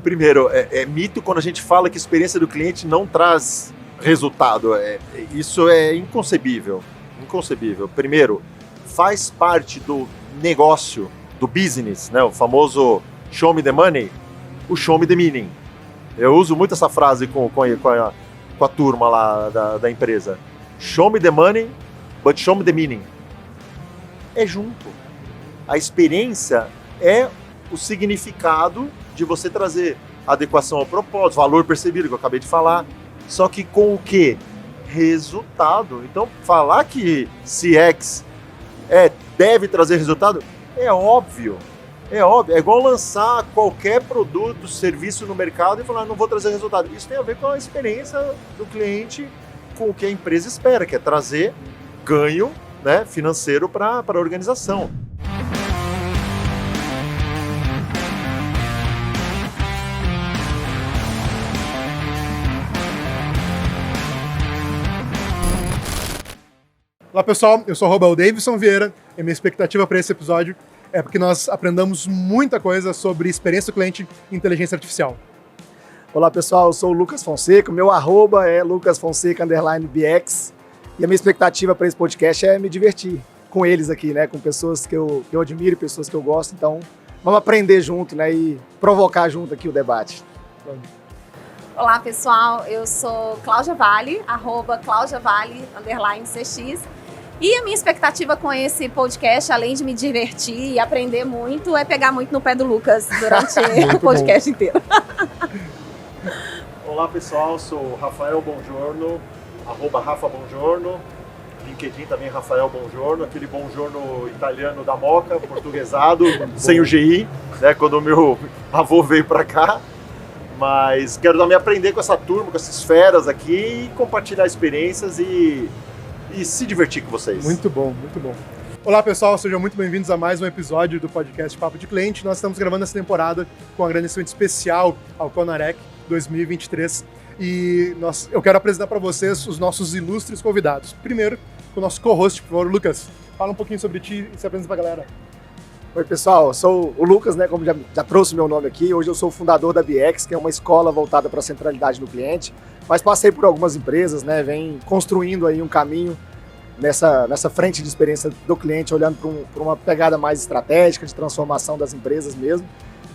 Primeiro, é mito quando a gente fala que a experiência do cliente não traz resultado. Isso é inconcebível. Inconcebível. Primeiro, faz parte do negócio, do business, né? O famoso show me the money, o show me the meaning. Eu uso muito essa frase com a turma lá da empresa. Show me the money, but show me the meaning. É junto. A experiência é o significado de você trazer adequação ao propósito, valor percebido, que eu acabei de falar. Só que com o quê? Resultado. Então, falar que CX deve trazer resultado é óbvio. É óbvio. É igual lançar qualquer produto, serviço no mercado e falar, não vou trazer resultado. Isso tem a ver com a experiência do cliente, com o que a empresa espera, que é trazer ganho, né, financeiro para a organização. Olá pessoal, eu sou o Davidson Vieira e minha expectativa para esse episódio é porque nós aprendamos muita coisa sobre experiência do cliente e inteligência artificial. Olá pessoal, eu sou o Lucas Fonseca, meu arroba é lucasfonseca_bx e a minha expectativa para esse podcast é me divertir com eles aqui, né? Com pessoas que eu admiro, pessoas que eu gosto, então vamos aprender junto, né? E provocar junto aqui o debate. Olá pessoal, eu sou Cláudia Vale, @CláudiaVale_CX. E a minha expectativa com esse podcast, além de me divertir e aprender muito, é pegar muito no pé do Lucas durante o podcast inteiro. Olá pessoal, sou Rafael Bongiorno, @RafaBongiorno, LinkedIn também Rafael Bongiorno, aquele Bongiorno italiano da Moca, portuguesado, sem o GI, né, quando o meu avô veio para cá. Mas quero também aprender com essa turma, com essas feras aqui e compartilhar experiências e se divertir com vocês. Muito bom, muito bom. Olá pessoal, sejam muito bem-vindos a mais um episódio do podcast Papo de Cliente. Nós estamos gravando essa temporada com um agradecimento especial ao Conarec 2023 e eu quero apresentar para vocês os nossos ilustres convidados. Primeiro, o nosso co-host, por favor, Lucas, fala um pouquinho sobre ti e se apresenta para a galera. Oi pessoal, eu sou o Lucas, né, como já trouxe meu nome aqui. Hoje eu sou o fundador da BX, que é uma escola voltada para a centralidade no cliente, mas passei por algumas empresas, né, vem construindo aí um caminho nessa frente de experiência do cliente, olhando para uma pegada mais estratégica, de transformação das empresas mesmo,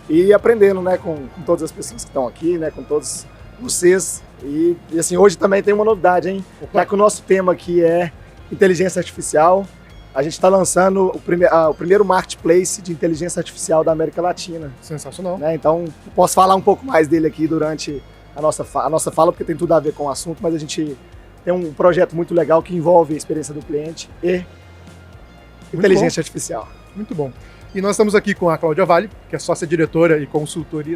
e aprendendo, né, com todas as pessoas que estão aqui, né, com todos vocês. E assim, hoje também tem uma novidade, hein? Já que o nosso tema aqui é inteligência artificial, a gente está lançando o primeiro marketplace de inteligência artificial da América Latina. Sensacional. Né? Então, posso falar um pouco mais dele aqui durante a nossa fala, porque tem tudo a ver com o assunto, mas a gente tem um projeto muito legal que envolve a experiência do cliente e inteligência artificial. Muito bom. E nós estamos aqui com a Cláudia Vale, que é sócia-diretora e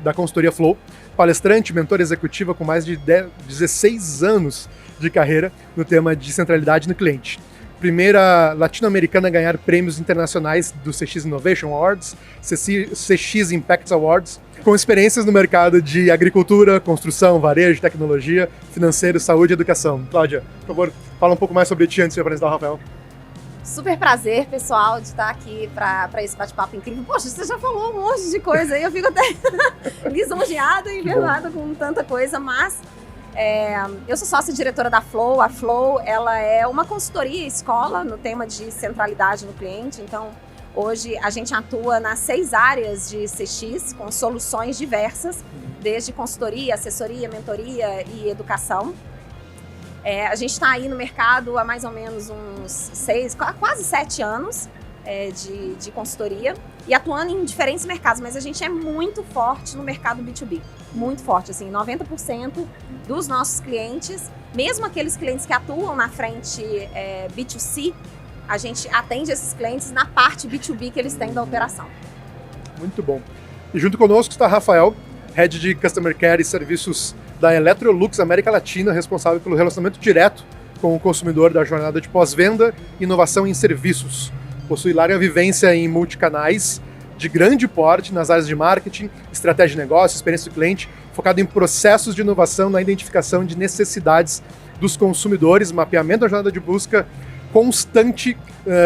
da consultoria Flow, palestrante, mentora executiva com mais de 16 anos de carreira no tema de centralidade no cliente. Primeira latino-americana a ganhar prêmios internacionais do CX Innovation Awards, CX Impact Awards, com experiências no mercado de agricultura, construção, varejo, tecnologia, financeiro, saúde e educação. Cláudia, por favor, fala um pouco mais sobre ti antes de apresentar o Rafael. Super prazer, pessoal, de estar aqui para esse bate-papo incrível. Poxa, você já falou um monte de coisa aí, eu fico até lisonjeada e envergonhada com tanta coisa, mas eu sou sócia-diretora da Flow. A Flow, ela é uma consultoria escola no tema de centralidade no cliente. Então, hoje a gente atua nas 6 áreas de CX com soluções diversas, desde consultoria, assessoria, mentoria e educação. A gente está aí no mercado há mais ou menos uns quase 7 anos de consultoria e atuando em diferentes mercados, mas a gente é muito forte no mercado B2B, muito forte, assim, 90% dos nossos clientes, mesmo aqueles clientes que atuam na frente B2C, a gente atende esses clientes na parte B2B que eles têm da operação. Muito bom. E junto conosco está Rafael, Head de Customer Care e Serviços da Electrolux América Latina, responsável pelo relacionamento direto com o consumidor da jornada de pós-venda e inovação em serviços. Possui larga vivência em multicanais de grande porte nas áreas de marketing, estratégia de negócio, experiência do cliente, focado em processos de inovação na identificação de necessidades dos consumidores, mapeamento da jornada de busca constante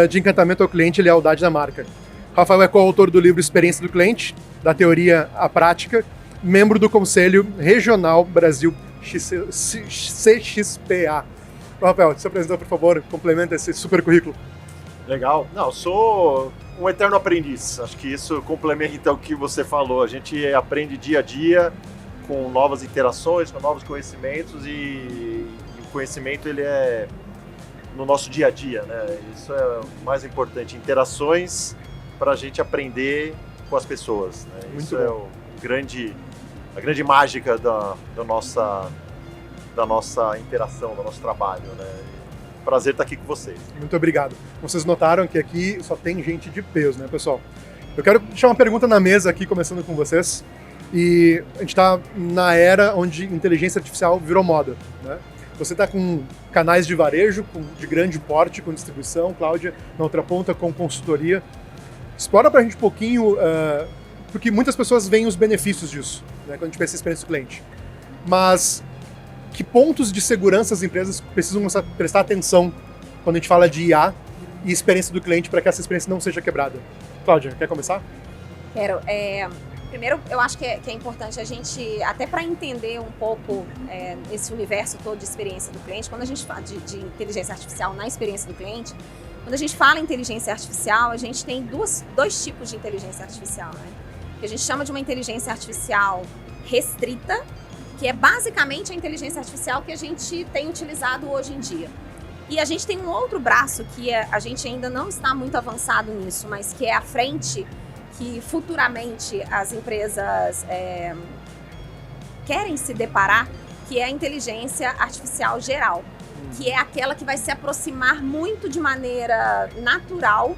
de encantamento ao cliente e lealdade da marca. Rafael é coautor do livro Experiência do Cliente, da teoria à prática, membro do Conselho Regional Brasil CXPA. Rafael, se apresenta, por favor, complementa esse super currículo. Legal. Não, eu sou um eterno aprendiz. Acho que isso complementa o que você falou. A gente aprende dia a dia com novas interações, com novos conhecimentos e o conhecimento ele é no nosso dia a dia, né? Isso é o mais importante. Interações para a gente aprender com as pessoas, né? Isso é a grande mágica da nossa interação, do nosso trabalho, né? Prazer estar aqui com vocês. Muito obrigado. Vocês notaram que aqui só tem gente de peso, né, pessoal? Eu quero deixar uma pergunta na mesa aqui, começando com vocês. E a gente está na era onde inteligência artificial virou moda, né? Você está com canais de varejo, de grande porte, com distribuição, Cláudia, na outra ponta com consultoria. Explora para a gente um pouquinho, porque muitas pessoas veem os benefícios disso, né, quando a gente pensa em experiência do cliente. Mas que pontos de segurança as empresas precisam prestar atenção quando a gente fala de IA e experiência do cliente para que essa experiência não seja quebrada? Cláudia, quer começar? Quero. Primeiro, eu acho que é importante a gente, até para entender um pouco esse universo todo de experiência do cliente, quando a gente fala de inteligência artificial na experiência do cliente, quando a gente fala em inteligência artificial, a gente tem dois tipos de inteligência artificial, né? Que a gente chama de uma inteligência artificial restrita, que é basicamente a inteligência artificial que a gente tem utilizado hoje em dia. E a gente tem um outro braço que a gente ainda não está muito avançado nisso, mas que é a frente que futuramente as empresas querem se deparar, que é a inteligência artificial geral, que é aquela que vai se aproximar muito de maneira natural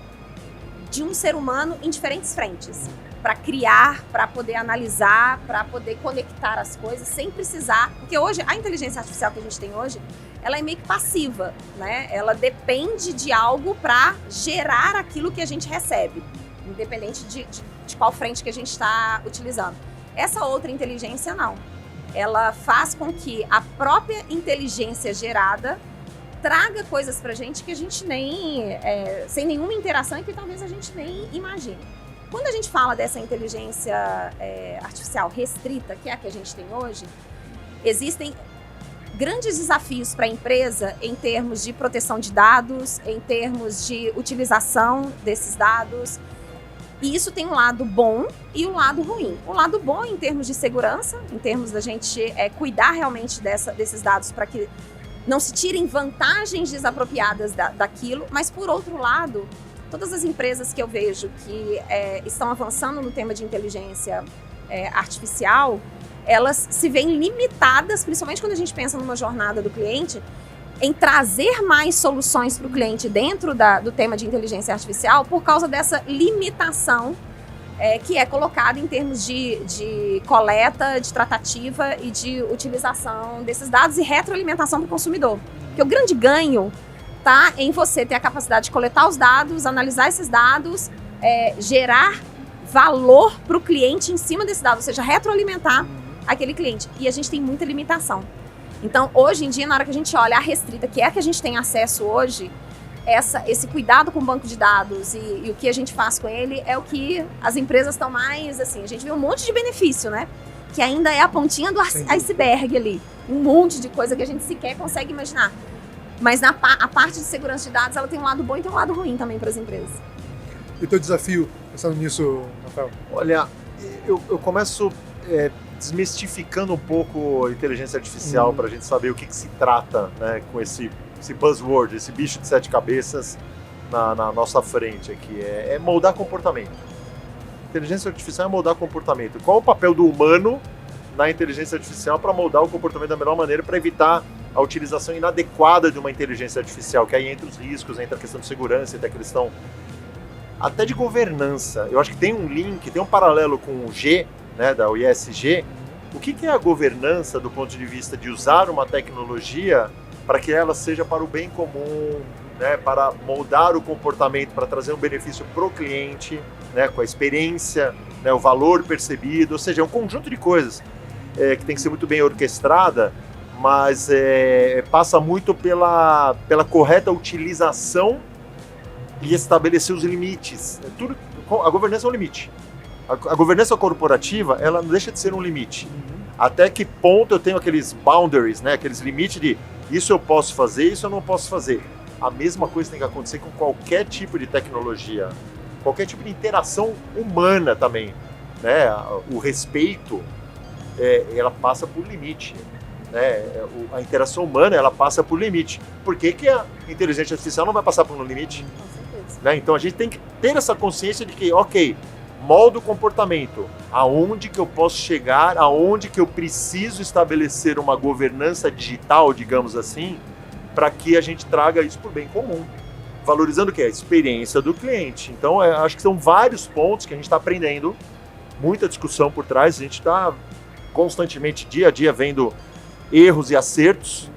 de um ser humano em diferentes frentes, para criar, para poder analisar, para poder conectar as coisas sem precisar, porque hoje a inteligência artificial que a gente tem hoje, ela é meio que passiva, né? Ela depende de algo para gerar aquilo que a gente recebe, independente de qual frente que a gente está utilizando. Essa outra inteligência não. Ela faz com que a própria inteligência gerada traga coisas para a gente que a gente nem, sem nenhuma interação e que talvez a gente nem imagine. Quando a gente fala dessa inteligência artificial restrita, que é a que a gente tem hoje, existem grandes desafios para a empresa em termos de proteção de dados, em termos de utilização desses dados. E isso tem um lado bom e um lado ruim. O lado bom em termos de segurança, em termos da gente cuidar realmente desses dados para que não se tirem vantagens desapropriadas daquilo, mas por outro lado, todas as empresas que eu vejo que estão avançando no tema de inteligência artificial, elas se veem limitadas, principalmente quando a gente pensa numa jornada do cliente, em trazer mais soluções para o cliente dentro do tema de inteligência artificial por causa dessa limitação que é colocada em termos de coleta, de tratativa e de utilização desses dados e retroalimentação para o consumidor. Porque o grande ganho está em você ter a capacidade de coletar os dados, analisar esses dados, gerar valor para o cliente em cima desse dado, ou seja, retroalimentar aquele cliente. E a gente tem muita limitação. Então, hoje em dia, na hora que a gente olha a restrita, que é a que a gente tem acesso hoje, esse cuidado com o banco de dados e o que a gente faz com ele é o que as empresas estão mais, assim, a gente vê um monte de benefício, né? Que ainda é a pontinha do iceberg ali. Um monte de coisa que a gente sequer consegue imaginar. Mas a parte de segurança de dados, ela tem um lado bom e tem um lado ruim também para as empresas. E o teu desafio, pensando nisso, Rafael? Olha, eu começo desmistificando um pouco a inteligência artificial para a gente saber o que se trata, né, com esse buzzword, esse bicho de 7 cabeças na nossa frente aqui. É moldar comportamento. Inteligência artificial é moldar comportamento. Qual o papel do humano na inteligência artificial para moldar o comportamento da melhor maneira para evitar a utilização inadequada de uma inteligência artificial, que aí entra os riscos, entra a questão de segurança, entra a questão até de governança. Eu acho que tem um link, tem um paralelo com o G, né, da ESG. O que é a governança do ponto de vista de usar uma tecnologia para que ela seja para o bem comum, né, para moldar o comportamento, para trazer um benefício para o cliente, né, com a experiência, né, o valor percebido, ou seja, é um conjunto de coisas que tem que ser muito bem orquestrada, mas passa muito pela correta utilização e estabelecer os limites. A governança é um limite. A governança corporativa, ela não deixa de ser um limite. Até que ponto eu tenho aqueles boundaries, né? Aqueles limites de isso eu posso fazer, isso eu não posso fazer. A mesma coisa tem que acontecer com qualquer tipo de tecnologia, qualquer tipo de interação humana também, né? O respeito, ela passa por limite, né? A interação humana, ela passa por limite. Por que a inteligência artificial não vai passar por um limite? Com certeza. Né? Então a gente tem que ter essa consciência de que, ok, molda o comportamento, aonde que eu posso chegar, aonde que eu preciso estabelecer uma governança digital, digamos assim, para que a gente traga isso para o bem comum, valorizando o que? A experiência do cliente. Então, acho que são vários pontos que a gente está aprendendo, muita discussão por trás, a gente está constantemente, dia a dia, vendo erros e acertos,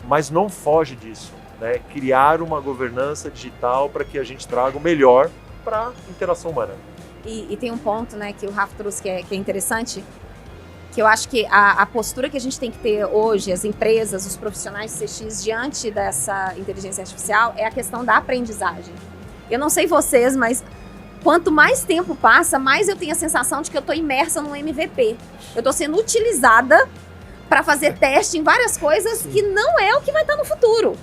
mas não foge disso, né? Criar uma governança digital para que a gente traga o melhor para a interação humana. E tem um ponto, né, que o Rafa trouxe que é interessante, que eu acho que a postura que a gente tem que ter hoje, as empresas, os profissionais de CX, diante dessa inteligência artificial, é a questão da aprendizagem. Eu não sei vocês, mas quanto mais tempo passa, mais eu tenho a sensação de que eu estou imersa num MVP. Eu estou sendo utilizada para fazer teste em várias coisas que não é o que vai estar no futuro.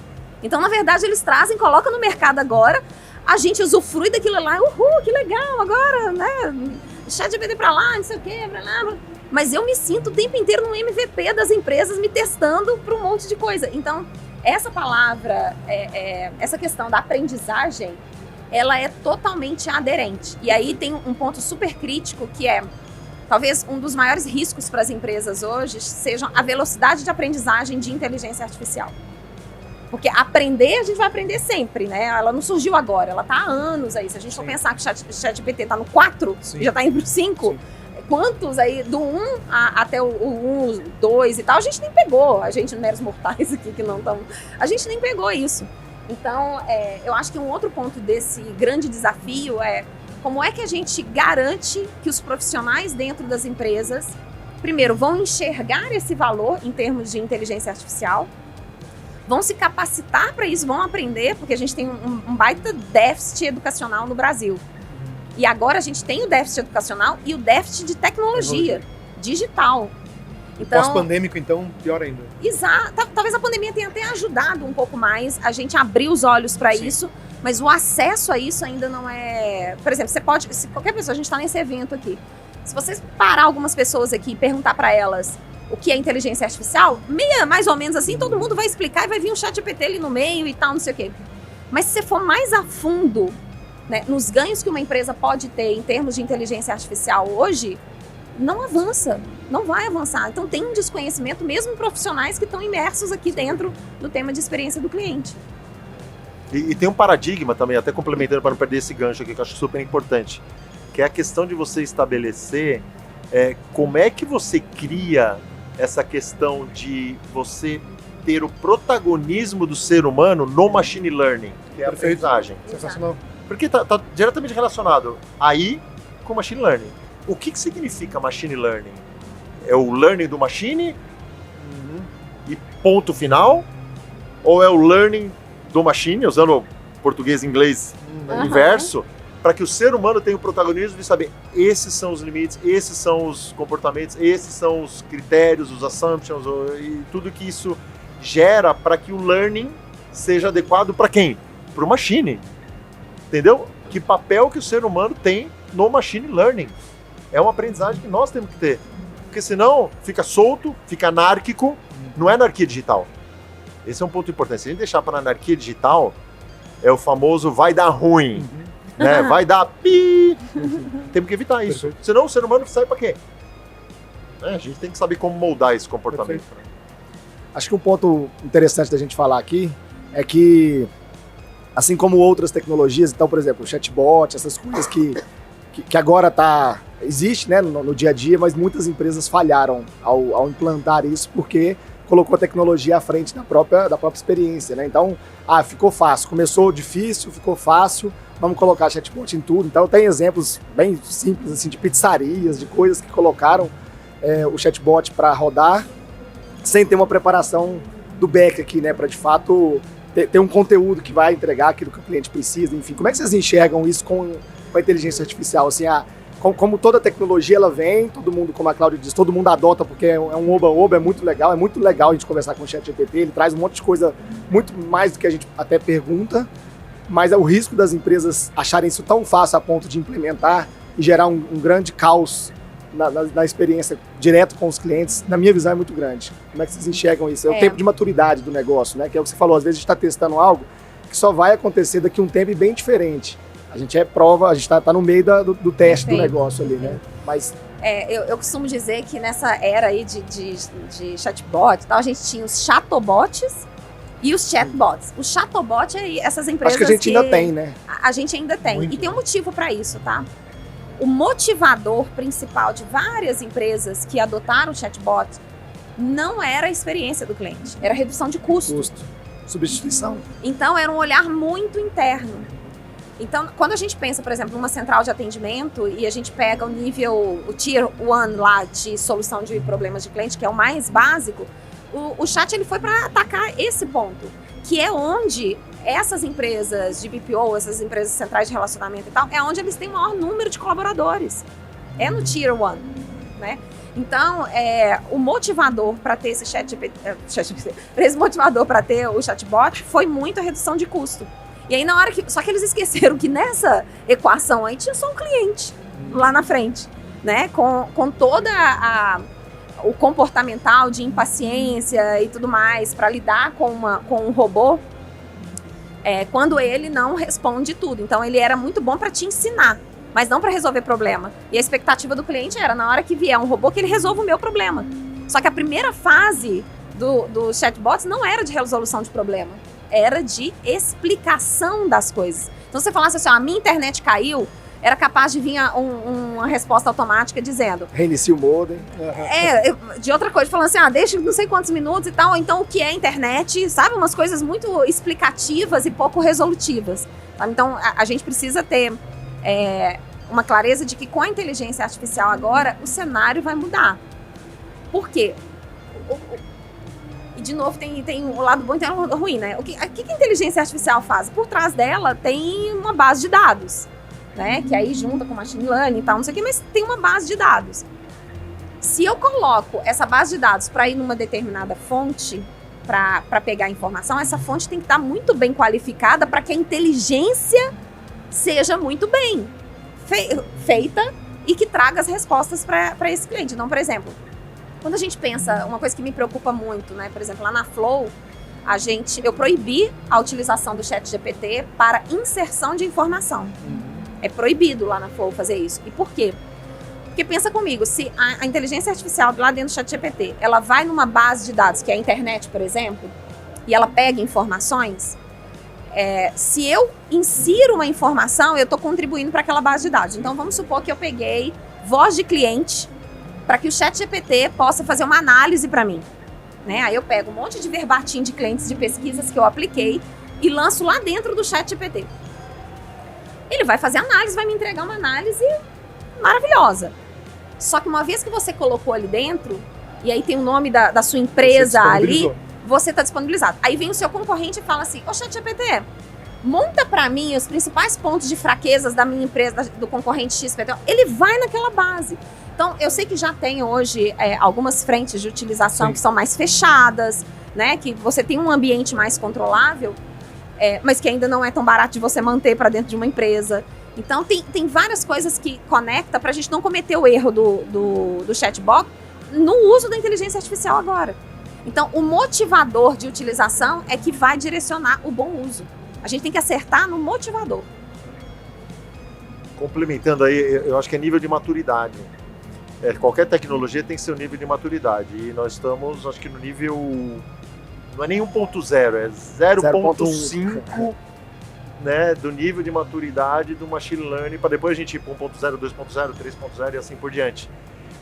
Então, na verdade, eles trazem, colocam no mercado agora, a gente usufrui daquilo lá, que legal, agora, né, ChatGPT pra lá, não sei o quê, pra lá. Mas eu me sinto o tempo inteiro no MVP das empresas me testando para um monte de coisa. Então, essa palavra, essa questão da aprendizagem, ela é totalmente aderente. E aí tem um ponto super crítico que é, talvez um dos maiores riscos para as empresas hoje, seja a velocidade de aprendizagem de inteligência artificial. Porque aprender, a gente vai aprender sempre, né? Ela não surgiu agora, ela está há anos aí. Se a gente for pensar que o ChatGPT está no 4 e já está indo para o 5, quantos aí, do 1 até o 1, 2 e tal, a gente nem pegou. A gente, meros mortais aqui que não estão... A gente nem pegou isso. Então, eu acho que um outro ponto desse grande desafio é como é que a gente garante que os profissionais dentro das empresas, primeiro, vão enxergar esse valor em termos de inteligência artificial, vão se capacitar para isso, vão aprender, porque a gente tem um baita déficit educacional no Brasil. E agora a gente tem o déficit educacional e o déficit de tecnologia digital. Então, pós-pandêmico, então, pior ainda. Exato. Talvez a pandemia tenha até ajudado um pouco mais a gente abrir os olhos para isso, mas o acesso a isso ainda não é... Por exemplo, você pode... Se qualquer pessoa, a gente está nesse evento aqui, se você parar algumas pessoas aqui e perguntar para elas o que é inteligência artificial, mais ou menos assim, todo mundo vai explicar e vai vir um ChatGPT ali no meio e tal, não sei o quê. Mas se você for mais a fundo, né, nos ganhos que uma empresa pode ter em termos de inteligência artificial hoje, não avança, não vai avançar. Então tem um desconhecimento, mesmo profissionais que estão imersos aqui dentro do tema de experiência do cliente. E tem um paradigma também, até complementando para não perder esse gancho aqui, que eu acho super importante, que é a questão de você estabelecer como é que você cria essa questão de você ter o protagonismo do ser humano no machine learning, que é a aprendizagem. Sensacional. Porque está diretamente relacionado aí com machine learning. O que significa machine learning? É o learning do machine e ponto final? Ou é o learning do machine, usando português e inglês inverso, para que o ser humano tenha o protagonismo de saber esses são os limites, esses são os comportamentos, esses são os critérios, os assumptions e tudo que isso gera para que o learning seja adequado para quem? Para o machine. Entendeu? Que papel que o ser humano tem no machine learning. É uma aprendizagem que nós temos que ter. Porque senão fica solto, fica anárquico, não é anarquia digital. Esse é um ponto importante. Se a gente deixar para anarquia digital, é o famoso vai dar ruim. Né? Vai dar pi. Temos que evitar isso. Perfeito. Senão o ser humano sai para quê? A gente tem que saber como moldar esse comportamento. Perfeito. Acho que um ponto interessante da gente falar aqui é que, assim como outras tecnologias, então, por exemplo, o chatbot, essas coisas que agora existe, né, no dia a dia, mas muitas empresas falharam ao implantar isso porque colocou a tecnologia à frente da própria experiência, né? Então, ficou fácil, começou difícil, ficou fácil, vamos colocar chatbot em tudo. Então, tem exemplos bem simples, assim, de pizzarias, de coisas que colocaram o chatbot para rodar sem ter uma preparação do back aqui, né, para de fato ter um conteúdo que vai entregar aquilo que o cliente precisa, enfim. Como é que vocês enxergam isso com a inteligência artificial? Assim, como toda tecnologia, ela vem, todo mundo, como a Cláudia disse, todo mundo adota porque é um oba-oba, é muito legal a gente conversar com o ChatGPT, ele traz um monte de coisa, muito mais do que a gente até pergunta, mas é o risco das empresas acharem isso tão fácil a ponto de implementar e gerar um grande caos na experiência direto com os clientes, na minha visão é muito grande. Como é que vocês enxergam isso? É o tempo de maturidade do negócio, né? Que é o que você falou, às vezes a gente está testando algo que só vai acontecer daqui a um tempo e bem diferente. A gente a gente tá no meio do teste do negócio ali, né? Mas... eu costumo dizer que nessa era aí de chatbot e tal, a gente tinha os chatobots e os chatbots. O chatbot é essas empresas acho que a gente ainda tem, né? A gente ainda tem. Muito. E tem um motivo para isso, tá? O motivador principal de várias empresas que adotaram o chatbot não era a experiência do cliente, era a redução de custo. Substituição. Então, era um olhar muito interno. Então, quando a gente pensa, por exemplo, numa central de atendimento e a gente pega o nível, o Tier 1 lá de solução de problemas de cliente, que é o mais básico, o chat ele foi para atacar esse ponto, que é onde essas empresas de BPO, essas empresas centrais de relacionamento e tal, é onde eles têm o maior número de colaboradores. É no Tier 1, né? Então, o motivador para ter esse esse motivador para ter o chatbot foi muito a redução de custo. E aí, só que eles esqueceram que nessa equação aí tinha só um cliente lá na frente, né? Com toda o comportamental de impaciência e tudo mais para lidar com um robô, quando ele não responde tudo. Então, ele era muito bom para te ensinar, mas não para resolver problema. E a expectativa do cliente era, na hora que vier um robô, que ele resolva o meu problema. Só que a primeira fase do chatbot não era de resolução de problema, era de explicação das coisas. Então, se você falasse assim, a minha internet caiu, era capaz de vir uma resposta automática dizendo... Reinicia o modem. De outra coisa, falando assim, deixa não sei quantos minutos e tal, então o que é internet, sabe? Umas coisas muito explicativas e pouco resolutivas. Tá? Então, a gente precisa ter uma clareza de que com a inteligência artificial agora, o cenário vai mudar. Por quê? E, de novo, tem um lado bom e tem um lado ruim, né? O que a inteligência artificial faz? Por trás dela tem uma base de dados, né? Que aí junta com machine learning e tal, não sei o quê, mas tem uma base de dados. Se eu coloco essa base de dados para ir numa determinada fonte, para pegar informação, essa fonte tem que estar muito bem qualificada para que a inteligência seja muito bem feita e que traga as respostas para esse cliente. Então, por exemplo, quando a gente pensa, uma coisa que me preocupa muito, né? Por exemplo, lá na Flow, eu proibi a utilização do ChatGPT para inserção de informação. É proibido lá na Flow fazer isso. E por quê? Porque pensa comigo, se a inteligência artificial lá dentro do ChatGPT, ela vai numa base de dados, que é a internet, por exemplo, e ela pega informações, se eu insiro uma informação, eu estou contribuindo para aquela base de dados. Então, vamos supor que eu peguei voz de cliente para que o ChatGPT possa fazer uma análise para mim. Né? Aí eu pego um monte de verbatim de clientes de pesquisas que eu apliquei e lanço lá dentro do ChatGPT. Ele vai fazer análise, vai me entregar uma análise maravilhosa. Só que uma vez que você colocou ali dentro, e aí tem o nome da sua empresa ali, você está disponibilizado. Aí vem o seu concorrente e fala assim, ChatGPT, monta para mim os principais pontos de fraquezas da minha empresa, do concorrente XPT. Ele vai naquela base. Então, eu sei que já tem hoje algumas frentes de utilização que são mais fechadas, né? Que você tem um ambiente mais controlável, mas que ainda não é tão barato de você manter para dentro de uma empresa. Então, tem várias coisas que conectam para a gente não cometer o erro do chatbot no uso da inteligência artificial agora. Então, o motivador de utilização é que vai direcionar o bom uso. A gente tem que acertar no motivador. Complementando aí, eu acho que é nível de maturidade. Qualquer tecnologia tem seu nível de maturidade. E nós estamos, acho que no nível... Não é nem 1.0, é 0.5, né, do nível de maturidade do machine learning, para depois a gente ir para 1.0, 2.0, 3.0 e assim por diante.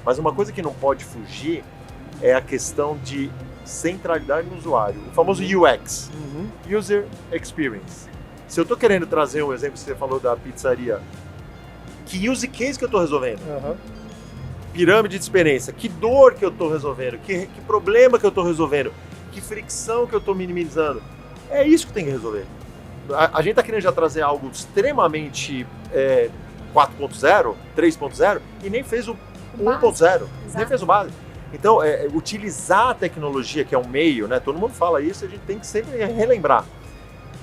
Mas uma coisa que não pode fugir é a questão de centralidade no usuário. O famoso UX, User Experience. Se eu estou querendo trazer um exemplo que você falou da pizzaria, que use case que eu estou resolvendo? Pirâmide de experiência, que dor que eu estou resolvendo, que problema que eu estou resolvendo, que fricção que eu estou minimizando. É isso que tem que resolver. A gente está querendo já trazer algo extremamente 4.0, 3.0 e nem fez o 1.0, nem fez o básico. Então, utilizar a tecnologia, que é um meio, né? Todo mundo fala isso, a gente tem que sempre relembrar.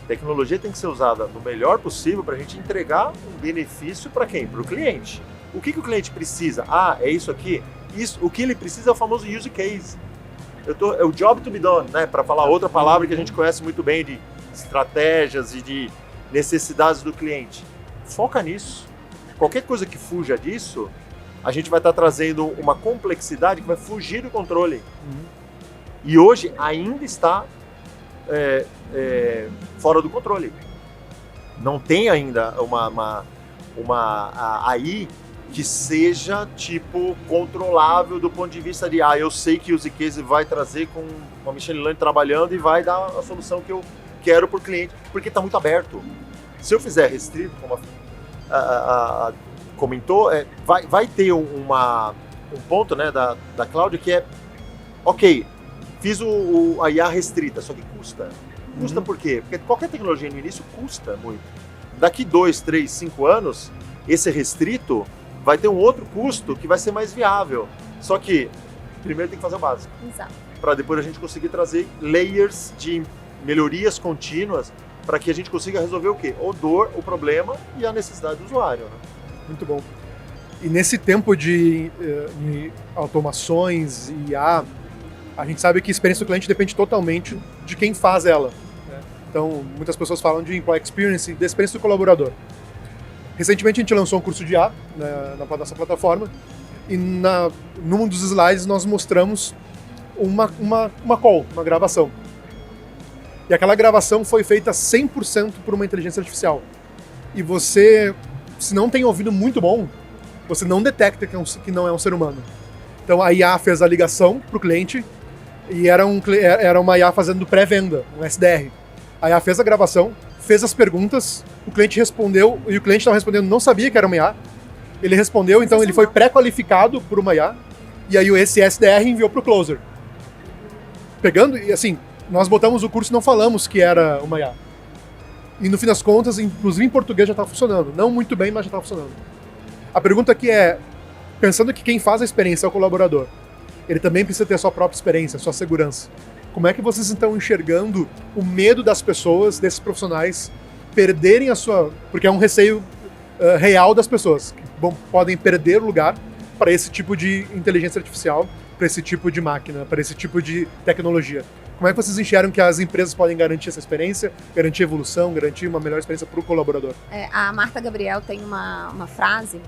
A tecnologia tem que ser usada no melhor possível para a gente entregar um benefício para quem? Para o cliente. O que o cliente precisa? É isso aqui? O que ele precisa é o famoso use case. É o job to be done, né? Para falar outra palavra que a gente conhece muito bem de estratégias e de necessidades do cliente. Foca nisso. Qualquer coisa que fuja disso, a gente vai estar trazendo uma complexidade que vai fugir do controle. E hoje ainda está fora do controle. Não tem ainda uma AI que seja tipo controlável do ponto de vista de eu sei que o use case vai trazer com uma machine learning trabalhando e vai dar a solução que eu quero para o cliente, porque está muito aberto. Se eu fizer restrito, como a comentou, vai ter um ponto, né, da Cláudia que ok, fiz a IA restrita, só que custa. Custa por quê? Porque qualquer tecnologia no início custa muito. Daqui 2, 3, 5 anos, esse restrito vai ter um outro custo que vai ser mais viável. Só que primeiro tem que fazer o básico. Exato. Para depois a gente conseguir trazer layers de melhorias contínuas para que a gente consiga resolver o quê? O problema e a necessidade do usuário, né? Muito bom. E nesse tempo de automações e IA, a gente sabe que a experiência do cliente depende totalmente de quem faz ela, né? Então, muitas pessoas falam de employee experience, da experiência do colaborador. Recentemente a gente lançou um curso de IA na nossa plataforma e num dos slides nós mostramos uma call, uma gravação. E aquela gravação foi feita 100% por uma inteligência artificial. E você, se não tem ouvido muito bom, você não detecta que não é um ser humano. Então a IA fez a ligação para o cliente e era uma IA fazendo pré-venda, um SDR. A IA fez a gravação, fez as perguntas, o cliente respondeu, e o cliente estava respondendo, não sabia que era uma IA. Ele respondeu, então ele foi pré-qualificado por uma IA, e aí esse SDR enviou para o closer. Pegando, e assim, nós botamos o curso e não falamos que era uma IA. E no fim das contas, inclusive em português já está funcionando. Não muito bem, mas já está funcionando. A pergunta aqui é, pensando que quem faz a experiência é o colaborador, ele também precisa ter a sua própria experiência, a sua segurança. Como é que vocês estão enxergando o medo das pessoas, desses profissionais, perderem a sua... Porque é um receio real das pessoas, que podem perder o lugar para esse tipo de inteligência artificial, para esse tipo de máquina, para esse tipo de tecnologia. Como é que vocês enxergam que as empresas podem garantir essa experiência, garantir evolução, garantir uma melhor experiência para o colaborador? A Marta Gabriel tem uma frase,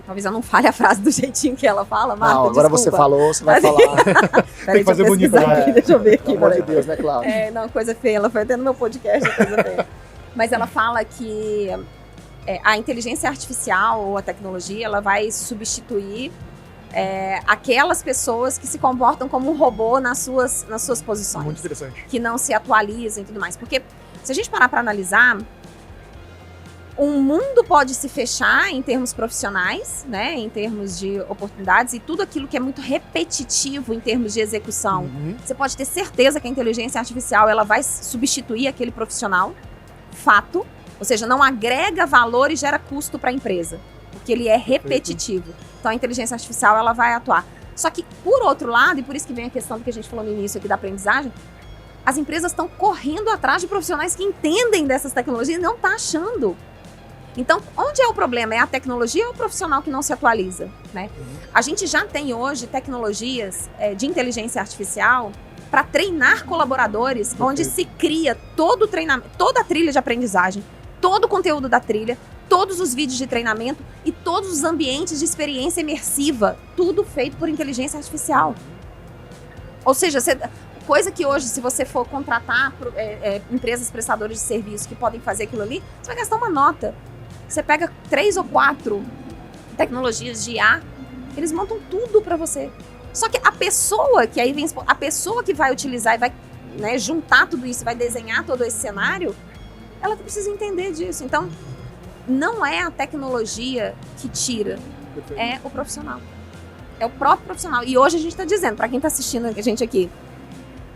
talvez eu não fale a frase do jeitinho que ela fala, Marta, não, agora desculpa. Você falou, você vai falar. Tem que fazer bonito, né? Deixa eu ver aqui. Pelo amor de Deus, né, Cláudia? Não, coisa feia, ela foi até no meu podcast, coisa feia. Mas ela fala que a inteligência artificial ou a tecnologia, ela vai substituir aquelas pessoas que se comportam como um robô nas suas posições. Muito interessante. Que não se atualizam e tudo mais. Porque se a gente parar para analisar, um mundo pode se fechar em termos profissionais, né, em termos de oportunidades e tudo aquilo que é muito repetitivo em termos de execução. Você pode ter certeza que a inteligência artificial ela vai substituir aquele profissional, fato, ou seja, não agrega valor e gera custo para a empresa, porque ele é repetitivo. Então a inteligência artificial ela vai atuar. Só que, por outro lado, e por isso que vem a questão do que a gente falou no início aqui da aprendizagem, as empresas estão correndo atrás de profissionais que entendem dessas tecnologias e não estão achando. Então, onde é o problema? É a tecnologia ou o profissional que não se atualiza, né? A gente já tem hoje tecnologias de inteligência artificial para treinar colaboradores, onde se cria todo o treinamento, toda a trilha de aprendizagem, todo o conteúdo da trilha, todos os vídeos de treinamento e todos os ambientes de experiência imersiva, tudo feito por inteligência artificial. Ou seja, coisa que hoje, se você for contratar empresas prestadoras de serviço que podem fazer aquilo ali, você vai gastar uma nota. Você pega 3 ou 4 tecnologias de IA, eles montam tudo para você. Só que a pessoa que vai utilizar e vai, né, juntar tudo isso, vai desenhar todo esse cenário, ela precisa entender disso. Então, não é a tecnologia que tira, é o profissional. É o próprio profissional. E hoje a gente está dizendo, para quem está assistindo a gente aqui,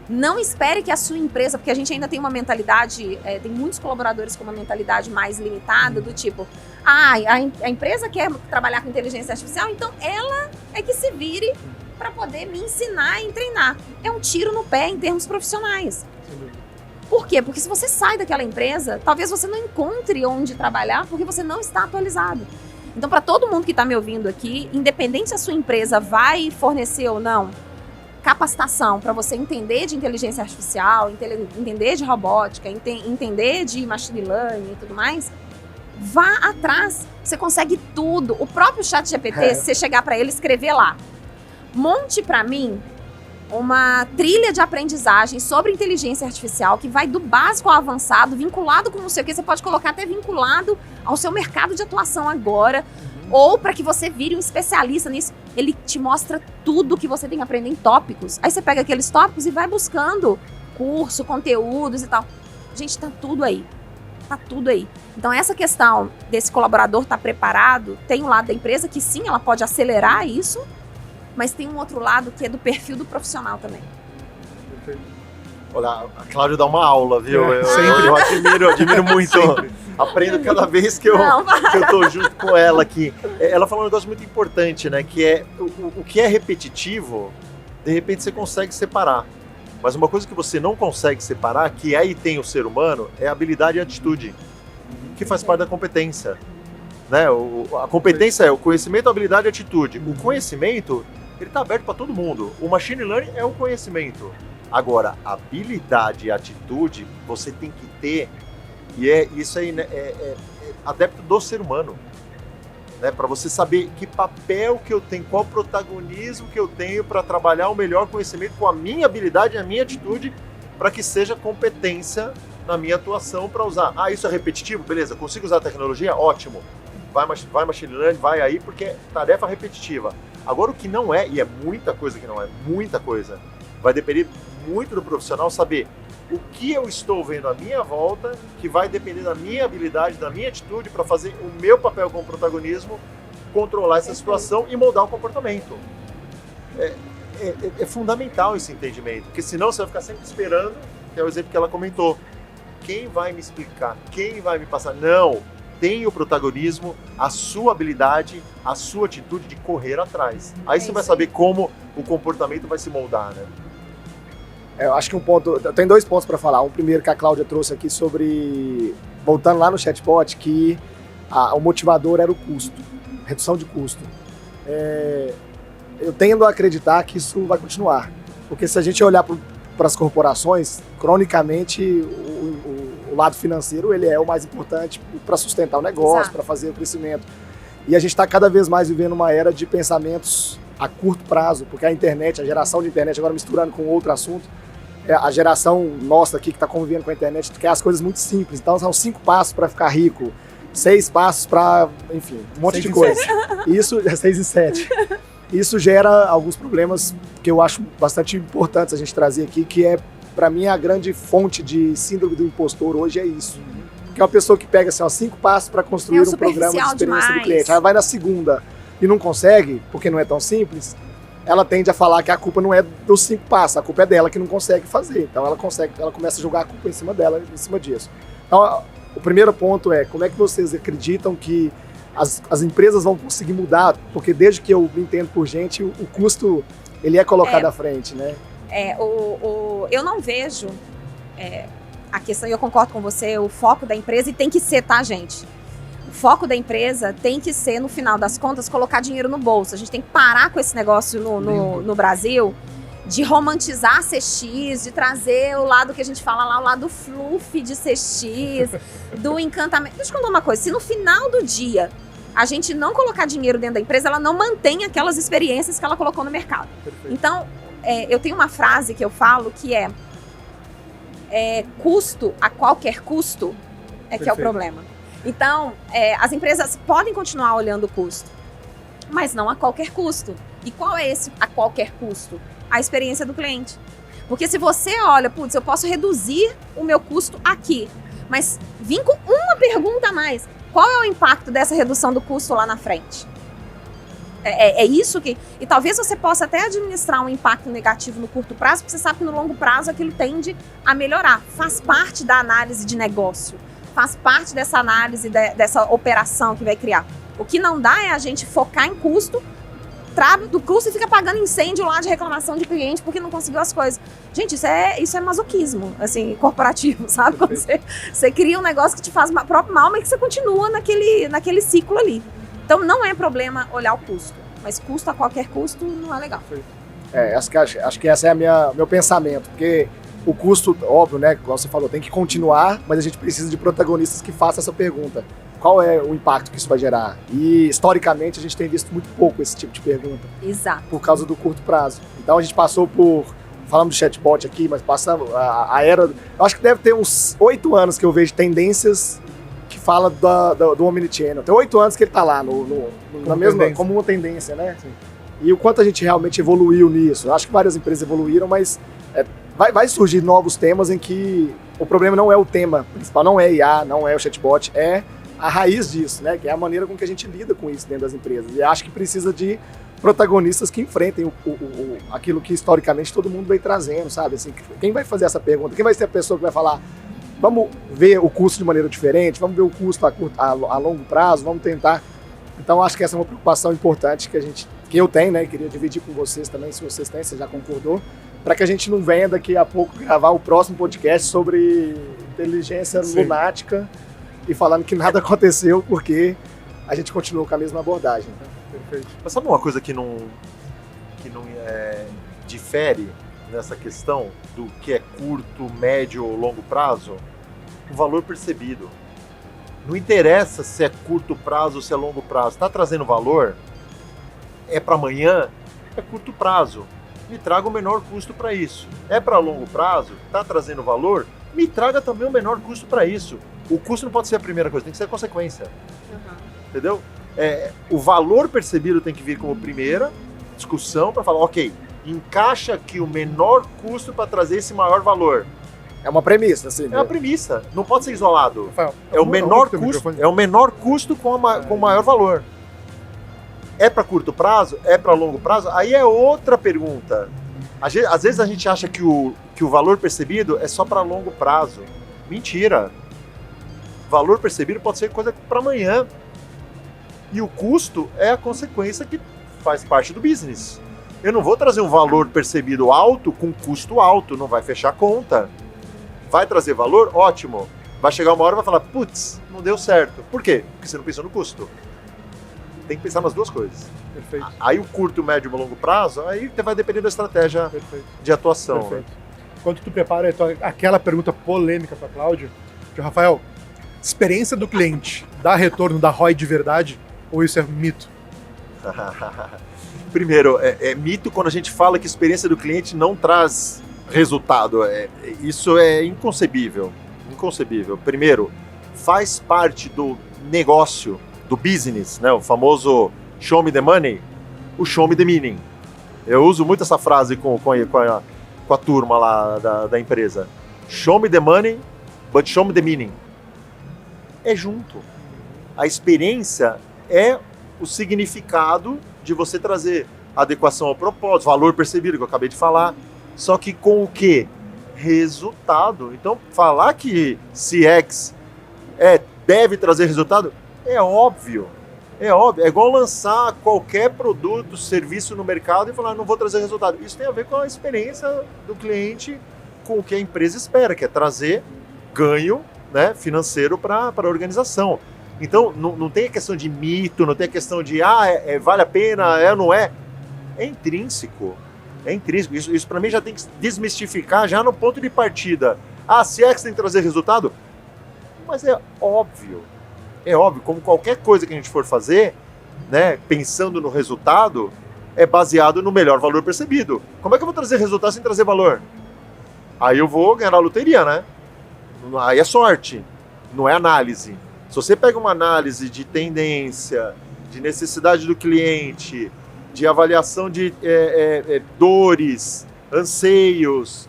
Não espere que a sua empresa, porque a gente ainda tem uma mentalidade, tem muitos colaboradores com uma mentalidade mais limitada, do tipo, a empresa quer trabalhar com inteligência artificial, então ela é que se vire para poder me ensinar e treinar. É um tiro no pé em termos profissionais. Por quê? Porque se você sai daquela empresa, talvez você não encontre onde trabalhar porque você não está atualizado. Então, para todo mundo que está me ouvindo aqui, independente se a sua empresa vai fornecer ou não capacitação para você entender de inteligência artificial, entender de robótica, entender de machine learning e tudo mais, vá atrás. Você consegue tudo. O próprio ChatGPT, se você chegar para ele e escrever lá, monte para mim uma trilha de aprendizagem sobre inteligência artificial que vai do básico ao avançado, vinculado com não sei o que, você pode colocar até vinculado ao seu mercado de atuação agora, ou para que você vire um especialista nisso. Ele te mostra tudo que você tem que aprender em tópicos. Aí você pega aqueles tópicos e vai buscando curso, conteúdos e tal. Gente, tá tudo aí. Tá tudo aí. Então essa questão desse colaborador estar preparado, tem um lado da empresa que sim, ela pode acelerar isso, mas tem um outro lado que é do perfil do profissional também. Olha, a Cláudia dá uma aula, viu? Eu admiro muito. Aprendo cada vez que eu tô junto com ela aqui. Ela falou um negócio muito importante, né? Que é o que é repetitivo, de repente você consegue separar. Mas uma coisa que você não consegue separar, que aí tem o ser humano, é a habilidade e a atitude, que faz parte da competência. Né? A competência é o conhecimento, a habilidade e a atitude. O conhecimento, ele está aberto para todo mundo. O machine learning é o conhecimento. Agora, habilidade e atitude, você tem que ter, e isso aí, né, é adepto do ser humano. Né, para você saber que papel que eu tenho, qual protagonismo que eu tenho para trabalhar o melhor conhecimento com a minha habilidade e a minha atitude, para que seja competência na minha atuação para usar. Isso é repetitivo? Beleza, consigo usar a tecnologia? Ótimo. Vai machine learning, vai aí, porque é tarefa repetitiva. Agora o que não é, e é muita coisa que não é, muita coisa, vai depender muito do profissional saber o que eu estou vendo à minha volta, que vai depender da minha habilidade, da minha atitude para fazer o meu papel como protagonismo, controlar essa situação e moldar o comportamento. É fundamental esse entendimento, porque senão você vai ficar sempre esperando, que é o exemplo que ela comentou, quem vai me explicar, quem vai me passar? Não, tem o protagonismo, a sua habilidade, a sua atitude de correr atrás. Aí você vai saber como o comportamento vai se moldar, né? Eu acho que tem 2 pontos para falar. Um primeiro que a Cláudia trouxe aqui sobre, voltando lá no chatbot, que o motivador era o custo, redução de custo. Eu tendo a acreditar que isso vai continuar, porque se a gente olhar para as corporações, cronicamente o lado financeiro ele é o mais importante para sustentar o negócio, para fazer o crescimento. E a gente está cada vez mais vivendo uma era de pensamentos a curto prazo, porque a internet, a geração de internet, agora misturando com outro assunto, a geração nossa aqui que está convivendo com a internet quer as coisas muito simples. Então são 5 passos para ficar rico, 6 passos para, enfim, um monte de coisa. Isso é 6 e 7. Isso gera alguns problemas que eu acho bastante importantes a gente trazer aqui, que é, para mim, a grande fonte de síndrome do impostor hoje é isso. Que é uma pessoa que pega assim, 5 passos para construir um programa de experiência do cliente. Ela vai na segunda e não consegue, porque não é tão simples, ela tende a falar que a culpa não é dos 5 passos, a culpa é dela que não consegue fazer. Então ela começa a jogar a culpa em cima dela, em cima disso. Então o primeiro ponto é, como é que vocês acreditam que as empresas vão conseguir mudar? Porque desde que eu entendo por gente, o custo ele é colocado à frente, né? Eu não vejo a questão, e eu concordo com você, o foco da empresa, e tem que ser, tá, gente? O foco da empresa tem que ser, no final das contas, colocar dinheiro no bolso. A gente tem que parar com esse negócio no Brasil de romantizar CX, de trazer o lado que a gente fala lá, o lado fluff de CX, do encantamento. Deixa eu contar uma coisa, se no final do dia a gente não colocar dinheiro dentro da empresa, ela não mantém aquelas experiências que ela colocou no mercado. Perfeito. Então, eu tenho uma frase que eu falo que custo a qualquer custo que é o problema. Então, as empresas podem continuar olhando o custo, mas não a qualquer custo. E qual é esse a qualquer custo? A experiência do cliente. Porque se você olha, putz, eu posso reduzir o meu custo aqui, mas vim com uma pergunta a mais. Qual é o impacto dessa redução do custo lá na frente? É isso que... E talvez você possa até administrar um impacto negativo no curto prazo, porque você sabe que no longo prazo aquilo tende a melhorar. Faz parte da análise de negócio, faz parte dessa análise, dessa operação que vai criar. O que não dá é a gente focar em custo, trava do custo e fica pagando incêndio lá de reclamação de cliente porque não conseguiu as coisas. Gente, isso é masoquismo, assim, corporativo, sabe? Quando você cria um negócio que te faz próprio mal, mas que você continua naquele ciclo ali. Então não é problema olhar o custo, mas custo a qualquer custo não é legal. Acho que esse é meu pensamento, porque o custo, óbvio, né, como você falou, tem que continuar, mas a gente precisa de protagonistas que façam essa pergunta. Qual é o impacto que isso vai gerar? E, historicamente, a gente tem visto muito pouco esse tipo de pergunta. Exato. Por causa do curto prazo. Então, a gente passou falamos do chatbot aqui, mas passamos a era... Eu acho que deve ter uns 8 anos que eu vejo tendências que fala do Omnichannel. Tem 8 anos que ele está lá, como uma tendência, né? Sim. E o quanto a gente realmente evoluiu nisso. Eu acho que várias empresas evoluíram, mas vai surgir novos temas em que o problema não é o tema principal, não é IA, não é o chatbot, é a raiz disso, né? Que é a maneira com que a gente lida com isso dentro das empresas. E acho que precisa de protagonistas que enfrentem aquilo que historicamente todo mundo vem trazendo, sabe? Assim, quem vai fazer essa pergunta? Quem vai ser a pessoa que vai falar, vamos ver o custo de maneira diferente, vamos ver o custo a longo prazo, vamos tentar. Então acho que essa é uma preocupação importante que eu tenho, né? Queria dividir com vocês também, se vocês têm, você já concordou, para que a gente não venha daqui a pouco gravar o próximo podcast sobre inteligência lunática e falando que nada aconteceu porque a gente continuou com a mesma abordagem. Né? Perfeito. Mas sabe uma coisa que não difere nessa questão do que é curto, médio ou longo prazo? O valor percebido. Não interessa se é curto prazo ou se é longo prazo. Está trazendo valor? É para amanhã? É curto prazo. Me traga o menor custo para isso. É para longo prazo? Está trazendo valor? Me traga também o menor custo para isso. O custo não pode ser a primeira coisa, tem que ser a consequência. Entendeu? O valor percebido tem que vir como primeira discussão para falar, ok, encaixa aqui o menor custo para trazer esse maior valor. É uma premissa, assim. É uma premissa, não pode ser isolado. Rafael, é o menor custo com o maior valor. É para curto prazo? É para longo prazo? Aí é outra pergunta. Às vezes a gente acha que o valor percebido é só para longo prazo. Mentira. Valor percebido pode ser coisa para amanhã. E o custo é a consequência que faz parte do business. Eu não vou trazer um valor percebido alto com custo alto, não vai fechar a conta. Vai trazer valor? Ótimo. Vai chegar uma hora e vai falar, putz, não deu certo. Por quê? Porque você não pensou no custo. Tem que pensar nas duas coisas. Perfeito. Aí o curto, médio e longo prazo, aí vai depender da estratégia de atuação. Perfeito. Enquanto tu prepara aquela pergunta polêmica para Cláudio, Rafael, experiência do cliente dá retorno, dá ROI de verdade? Ou isso é mito? Primeiro, é mito quando a gente fala que a experiência do cliente não traz resultado. Isso é inconcebível. Inconcebível. Primeiro, faz parte do negócio, do business, né? O famoso show me the money, o show me the meaning. Eu uso muito essa frase com a turma lá da empresa. Show me the money, but show me the meaning. É junto. A experiência é o significado de você trazer adequação ao propósito, valor percebido, que eu acabei de falar, só que com o quê? Resultado. Então, falar que CX deve trazer resultado é óbvio. É óbvio. É igual lançar qualquer produto, serviço no mercado e falar, não vou trazer resultado. Isso tem a ver com a experiência do cliente, com o que a empresa espera, que é trazer ganho, né, financeiro para a organização. Então, não tem a questão de mito, não tem a questão de vale a pena, não é. É intrínseco. É intrínseco. Isso para mim já tem que desmistificar já no ponto de partida. CX tem que trazer resultado? Mas é óbvio. É óbvio, como qualquer coisa que a gente for fazer, né, pensando no resultado, é baseado no melhor valor percebido. Como é que eu vou trazer resultado sem trazer valor? Aí eu vou ganhar a loteria, né? Aí é sorte, não é análise. Se você pega uma análise de tendência, de necessidade do cliente, de avaliação de dores, anseios,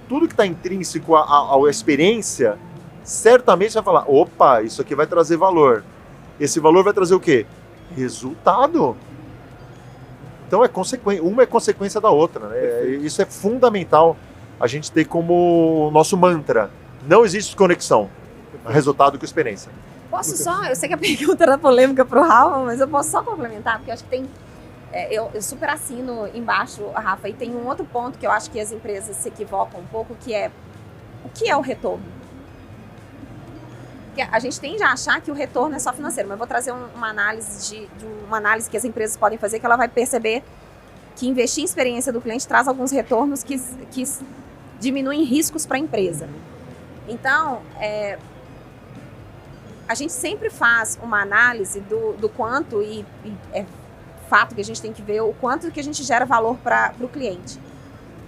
tudo que está intrínseco à experiência, certamente você vai falar, opa, isso aqui vai trazer valor. Esse valor vai trazer o quê? Resultado. Então uma é consequência da outra, né? Isso é fundamental a gente ter como nosso mantra. Não existe desconexão. Resultado com experiência. Posso só, eu sei que a pergunta era polêmica pro Rafa, mas eu posso só complementar, porque eu acho que tem, eu super assino embaixo, Rafa, e tem um outro ponto que eu acho que as empresas se equivocam um pouco, que é, o que é o retorno? Porque a gente tende a achar que o retorno é só financeiro, mas eu vou trazer uma análise uma análise que as empresas podem fazer, que ela vai perceber que investir em experiência do cliente traz alguns retornos que diminuem riscos para a empresa. Então, a gente sempre faz uma análise do quanto, e é fato que a gente tem que ver o quanto que a gente gera valor para o cliente.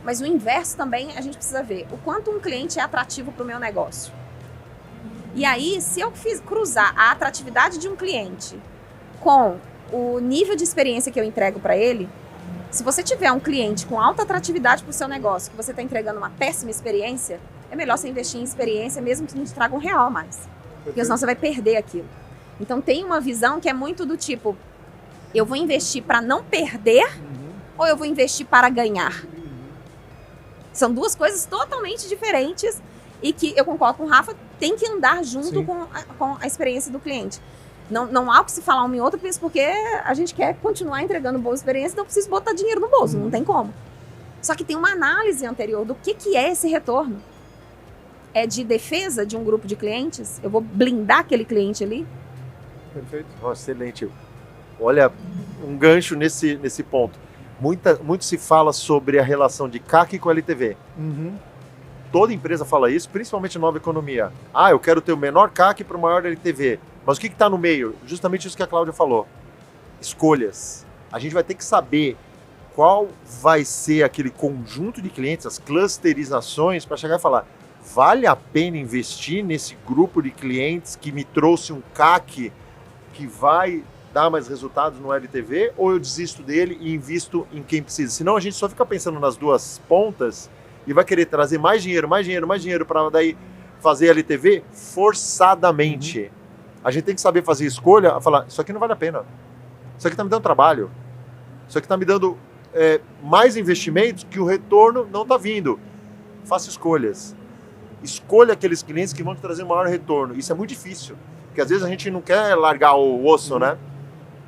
Mas o inverso também a gente precisa ver, o quanto um cliente é atrativo para o meu negócio. E aí, se eu cruzar a atratividade de um cliente com o nível de experiência que eu entrego para ele, se você tiver um cliente com alta atratividade para o seu negócio, que você está entregando uma péssima experiência, é melhor você investir em experiência, mesmo que não te traga R$1 a mais. Porque senão você vai perder aquilo. Então tem uma visão que é muito do tipo, eu vou investir para não perder ou eu vou investir para ganhar? São duas coisas totalmente diferentes e que, eu concordo com o Rafa, tem que andar junto com a experiência do cliente. Não há o que se falar um em outro, porque a gente quer continuar entregando boa experiência, então precisa botar dinheiro no bolso, não tem como. Só que tem uma análise anterior do que é esse retorno. É de defesa de um grupo de clientes? Eu vou blindar aquele cliente ali? Perfeito. Oh, excelente. Olha, um gancho nesse ponto. Muito se fala sobre a relação de CAC com LTV. Toda empresa fala isso, principalmente na nova economia. Eu quero ter o menor CAC para o maior LTV. Mas o que está no meio? Justamente isso que a Cláudia falou. Escolhas. A gente vai ter que saber qual vai ser aquele conjunto de clientes, as clusterizações, para chegar e falar, vale a pena investir nesse grupo de clientes que me trouxe um CAC que vai dar mais resultados no LTV, ou eu desisto dele e invisto em quem precisa? Senão a gente só fica pensando nas duas pontas e vai querer trazer mais dinheiro para daí fazer LTV forçadamente. A gente tem que saber fazer escolha, falar, isso aqui não vale a pena. Isso aqui está me dando trabalho. Isso aqui está me dando mais investimentos que o retorno não está vindo. Faça escolhas. Escolha aqueles clientes que vão te trazer maior retorno. Isso é muito difícil, porque às vezes a gente não quer largar o osso, né?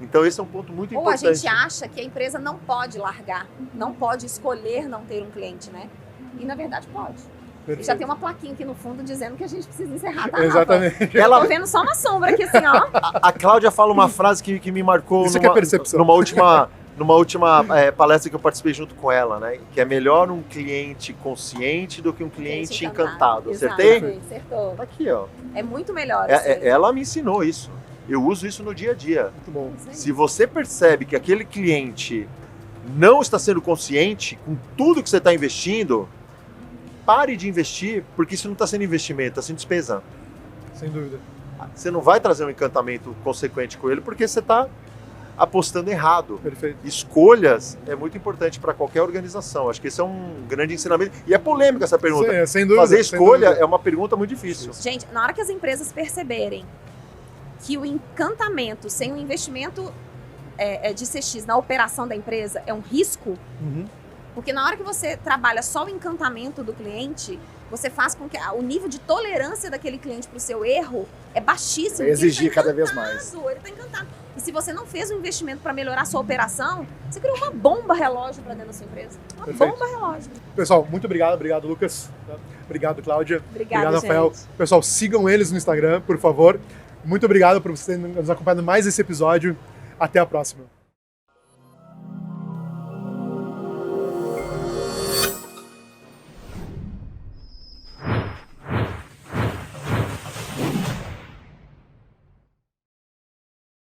Então esse é um ponto muito importante. Ou a gente acha que a empresa não pode largar, não pode escolher não ter um cliente, né? E na verdade pode. Perfeito. Já tem uma plaquinha aqui no fundo dizendo que a gente precisa encerrar, tá? Exatamente. Tô vendo só uma sombra aqui assim, ó. A Cláudia fala uma frase que me marcou Isso que é percepção. numa última palestra que eu participei junto com ela, né? Que é melhor um cliente consciente do que um cliente encantado. Acertei? Acertou. Aqui, ó. É muito melhor. Ela me ensinou isso. Eu uso isso no dia a dia. Muito bom. Se você percebe que aquele cliente não está sendo consciente com tudo que você está investindo, pare de investir, porque isso não está sendo investimento, está sendo despesa. Sem dúvida. Você não vai trazer um encantamento consequente com ele, porque você está apostando errado. Perfeito. Escolhas é muito importante para qualquer organização. Acho que esse é um grande ensinamento. E é polêmica essa pergunta. Sim, sem dúvida. Fazer escolha dúvida. é uma pergunta muito difícil. Gente, na hora que as empresas perceberem que o encantamento sem o investimento de CX na operação da empresa é um risco, porque na hora que você trabalha só o encantamento do cliente, você faz com que o nível de tolerância daquele cliente para o seu erro é baixíssimo. Exigir cada vez mais. Ele está encantado. E se você não fez um investimento para melhorar a sua operação, você criou uma bomba relógio para dentro da sua empresa. Uma bomba relógio. Pessoal, muito obrigado. Obrigado, Lucas. Obrigado, Cláudia. Obrigado, Rafael. gente. Pessoal, sigam eles no Instagram, por favor. Muito obrigado por você ter nos acompanhado mais esse episódio. Até a próxima.